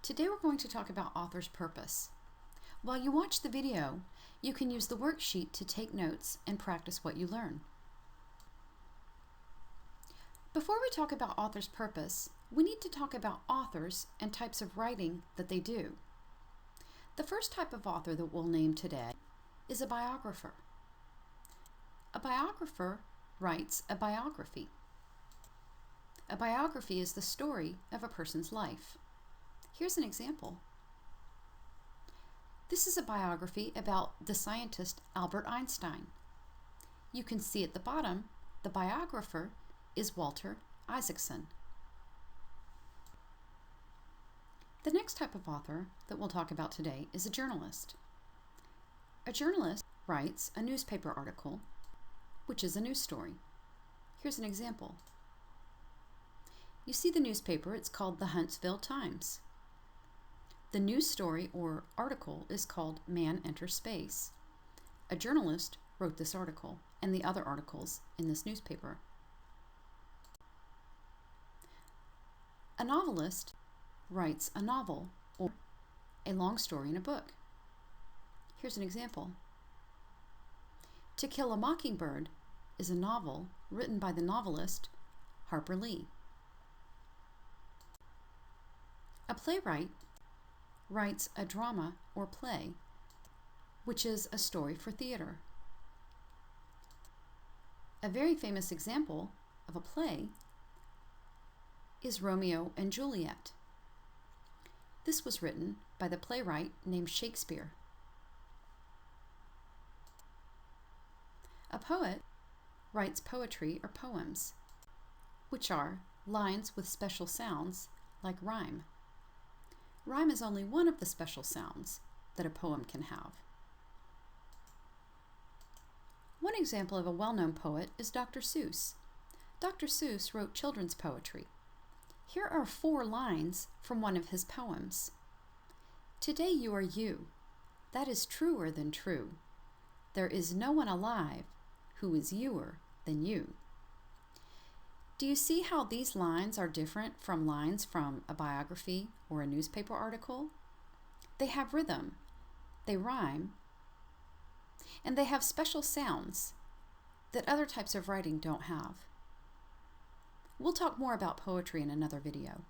Today we're going to talk about author's purpose. While you watch the video, you can use the worksheet to take notes and practice what you learn. Before we talk about author's purpose, we need to talk about authors and types of writing that they do. The first type of author that we'll name today is a biographer. A biographer writes a biography. A biography is the story of a person's life. Here's an example. This is a biography about the scientist Albert Einstein. You can see at the bottom, the biographer is Walter Isaacson. The next type of author that we'll talk about today is a journalist. A journalist writes a newspaper article, which is a news story. Here's an example. You see the newspaper, it's called the Huntsville Times. The news story or article is called Man Enters Space. A journalist wrote this article and the other articles in this newspaper. A novelist writes a novel or a long story in a book. Here's an example. To Kill a Mockingbird is a novel written by the novelist Harper Lee. A playwright writes a drama or play, which is a story for theater. A very famous example of a play is Romeo and Juliet. This was written by the playwright named Shakespeare. A poet writes poetry or poems, which are lines with special sounds like rhyme. Rhyme is only one of the special sounds that a poem can have. One example of a well-known poet is Dr. Seuss. Dr. Seuss wrote children's poetry. Here are 4 lines from one of his poems. Today you are you. That is truer than true. There is no one alive who is youer than you. Do you see how these lines are different from lines from a biography or a newspaper article? They have rhythm, they rhyme, and they have special sounds that other types of writing don't have. We'll talk more about poetry in another video.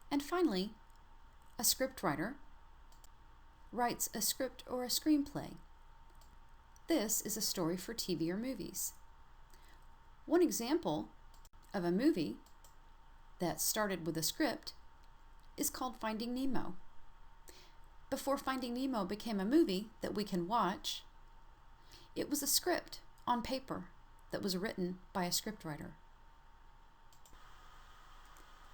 And finally, a scriptwriter writes a script or a screenplay. This is a story for TV or movies. One example of a movie that started with a script is called Finding Nemo. Before Finding Nemo became a movie that we can watch, it was a script on paper that was written by a scriptwriter.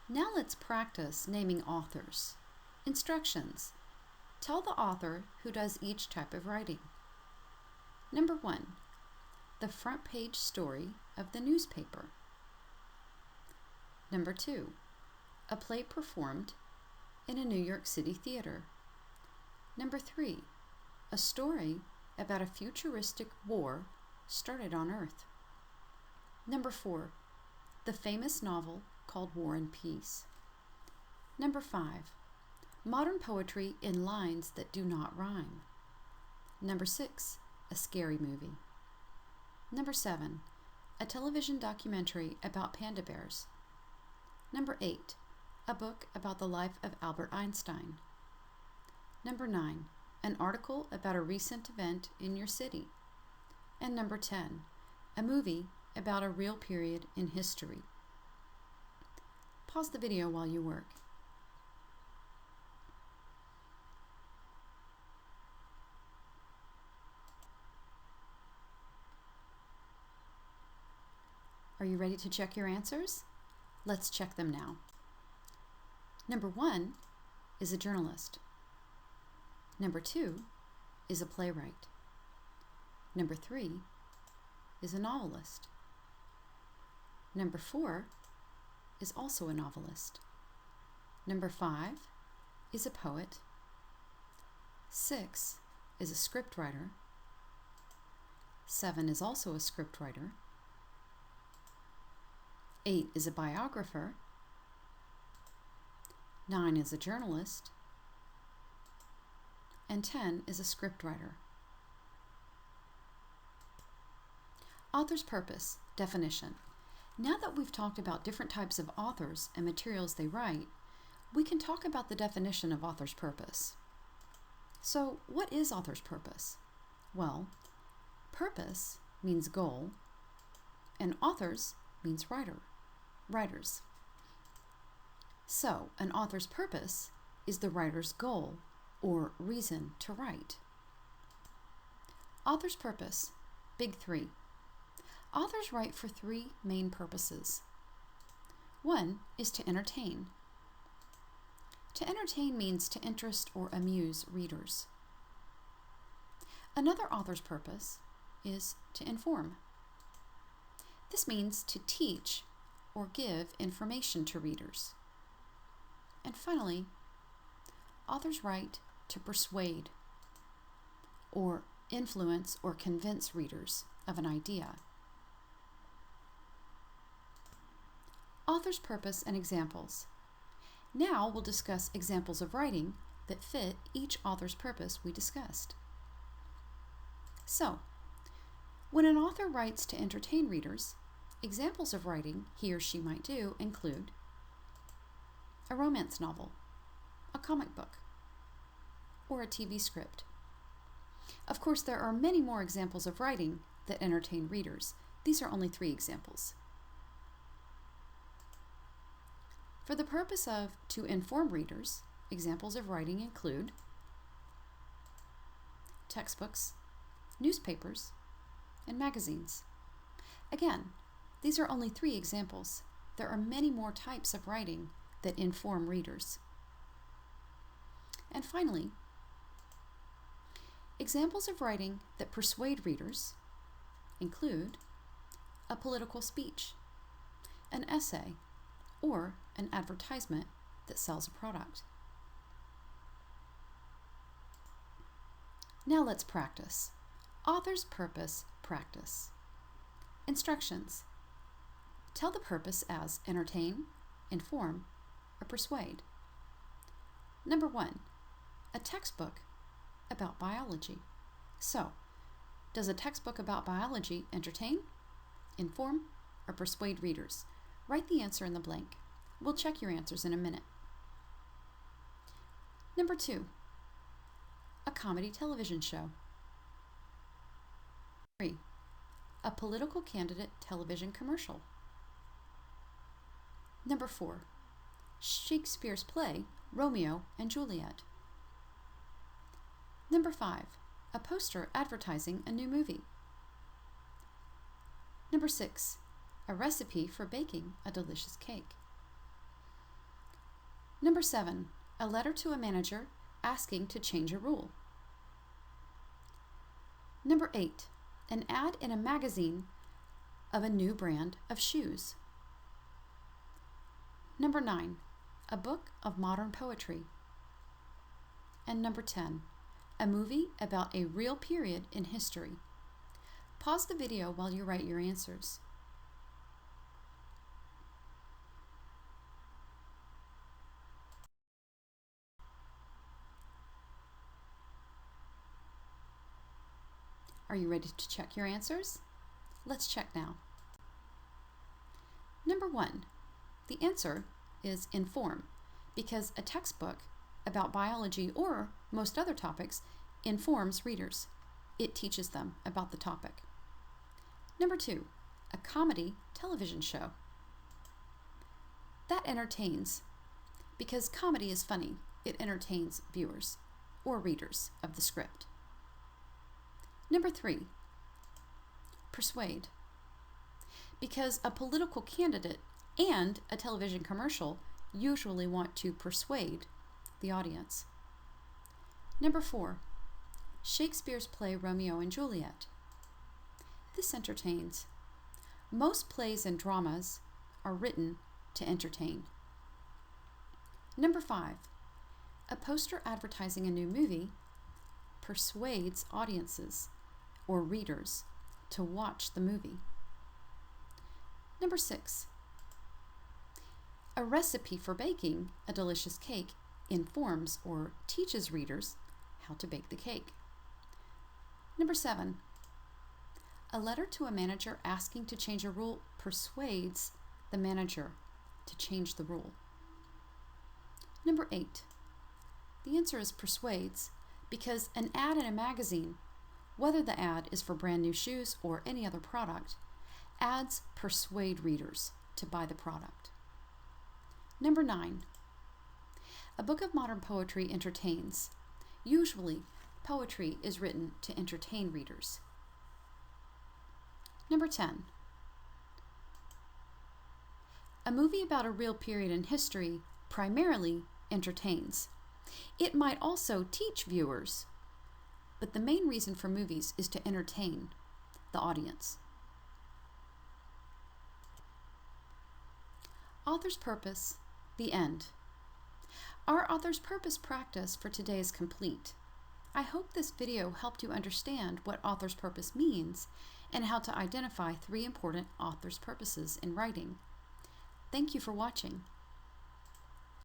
Now let's practice naming authors. Instructions. Tell the author who does each type of writing. Number 1. The front page story of the newspaper. Number 2. A play performed in a New York City theater. Number 3. A story about a futuristic war started on Earth. Number 4. The famous novel called War and Peace. Number 5. Modern poetry in lines that do not rhyme. Number 6. A scary movie. Number 7. A television documentary about panda bears. Number 8. A book about the life of Albert Einstein. Number 9. An article about a recent event in your city. And number 10. A movie about a real period in history. Pause the video while you work. Are you ready to check your answers? Let's check them now. Number 1 is a journalist. Number 2 is a playwright. Number 3 is a novelist. Number 4 is also a novelist. Number 5 is a poet. 6 is a scriptwriter. 7 is also a scriptwriter. 8 is a biographer. 9 is a journalist, and 10 is a scriptwriter. Author's purpose, definition. Now that we've talked about different types of authors and materials they write, we can talk about the definition of author's purpose. So, what is author's purpose? Well, purpose means goal, and authors means writers. So, an author's purpose is the writer's goal or reason to write. Author's purpose, big three. Authors write for three main purposes. One is to entertain. To entertain means to interest or amuse readers. Another author's purpose is to inform. This means to teach or give information to readers. And finally, authors write to persuade or influence or convince readers of an idea. Author's purpose and examples. Now we'll discuss examples of writing that fit each author's purpose we discussed. So, when an author writes to entertain readers, examples of writing he or she might do include a romance novel, a comic book, or a TV script. Of course, there are many more examples of writing that entertain readers. These are only 3 examples. For the purpose of to inform readers, examples of writing include textbooks, newspapers, and magazines. Again, these are only 3 examples. There are many more types of writing that inform readers. And finally, examples of writing that persuade readers include a political speech, an essay, or an advertisement that sells a product. Now let's practice. Author's purpose practice. Instructions. Tell the purpose as entertain, inform, or persuade. Number 1, a textbook about biology. So, does a textbook about biology entertain, inform, or persuade readers? Write the answer in the blank. We'll check your answers in a minute. Number 2, a comedy television show. 3, a political candidate television commercial. Number 4, Shakespeare's play, Romeo and Juliet. Number 5, a poster advertising a new movie. Number 6, a recipe for baking a delicious cake. Number 7, a letter to a manager asking to change a rule. Number 8, an ad in a magazine of a new brand of shoes. Number 9, a book of modern poetry. And number 10, a movie about a real period in history. Pause the video while you write your answers. Are you ready to check your answers? Let's check now. Number 1, the answer is inform, because a textbook about biology or most other topics informs readers. It teaches them about the topic. Number 2, a comedy television show. That entertains, because comedy is funny. It entertains viewers or readers of the script. Number 3, persuade, because a political candidate and a television commercial usually want to persuade the audience. Number 4, Shakespeare's play Romeo and Juliet. This entertains. Most plays and dramas are written to entertain. Number 5, a poster advertising a new movie persuades audiences or readers to watch the movie. Number 6, A recipe for baking a delicious cake informs or teaches readers how to bake the cake. Number 7. A letter to a manager asking to change a rule persuades the manager to change the rule. Number 8. The answer is persuades because an ad in a magazine, whether the ad is for brand new shoes or any other product, ads persuade readers to buy the product. Number 9. A book of modern poetry entertains. Usually, poetry is written to entertain readers. Number 10. A movie about a real period in history primarily entertains. It might also teach viewers, but the main reason for movies is to entertain the audience. Author's purpose, the end. Our author's purpose practice for today is complete. I hope this video helped you understand what author's purpose means and how to identify 3 important author's purposes in writing. Thank you for watching.